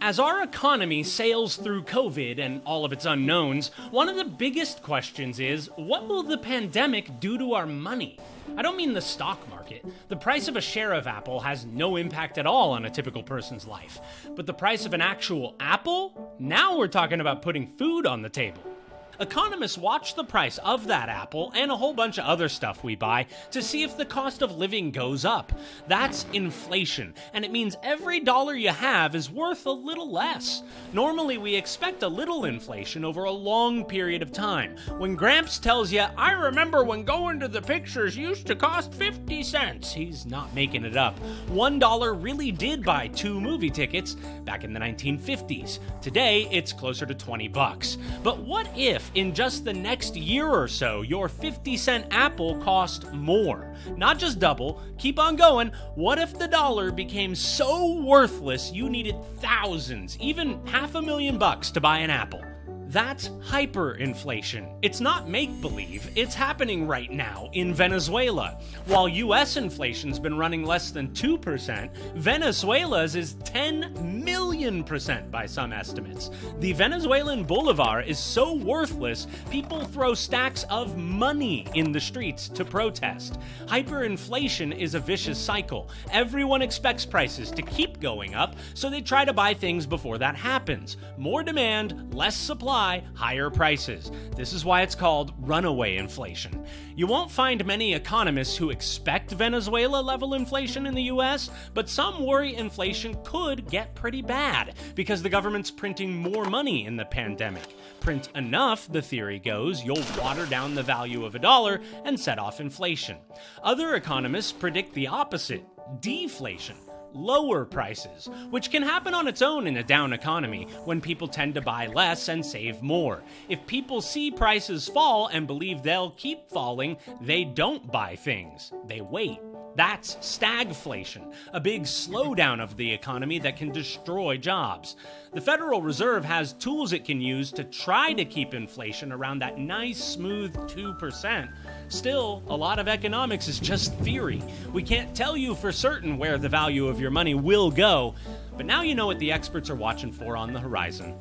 As our economy sails through COVID and all of its unknowns, one of the biggest questions is, what will the pandemic do to our money? I don't mean the stock market. The price of a share of Apple has no impact at all on a typical person's life. But the price of an actual apple? Now we're talking about putting food on the table. Economists watch the price of that apple and a whole bunch of other stuff we buy to see if the cost of living goes up. That's inflation, and it means every dollar you have is worth a little less. Normally, we expect a little inflation over a long period of time. When Gramps tells you, "I remember when going to the pictures used to cost 50 cents, he's not making it up. $1 really did buy 2 movie tickets back in the 1950s. Today, it's closer to $20. But what if in just the next year or so, your 50-cent apple cost more? Not just double, keep on going. What if the dollar became so worthless you needed thousands, even $500,000 to buy an apple? That's hyperinflation. It's not make-believe, it's happening right now in Venezuela. While US inflation's been running less than 2%, Venezuela's is 10 million% by some estimates. The Venezuelan bolivar is so worthless, people throw stacks of money in the streets to protest. Hyperinflation is a vicious cycle. Everyone expects prices to keep going up, so they try to buy things before that happens. More demand, less supply, higher prices. This is why it's called runaway inflation. You won't find many economists who expect Venezuela-level inflation in the US, but some worry inflation could get pretty bad because the government's printing more money in the pandemic. Print enough, the theory goes, you'll water down the value of a dollar and set off inflation. Other economists predict the opposite, deflation. Lower prices, which can happen on its own in a down economy when people tend to buy less and save more. If people see prices fall and believe they'll keep falling, they don't buy things. They wait. That's stagflation, a big slowdown of the economy that can destroy jobs. The Federal Reserve has tools it can use to try to keep inflation around that nice, smooth 2%. Still, a lot of economics is just theory. We can't tell you for certain where the value of your money will go, but now you know what the experts are watching for on the horizon.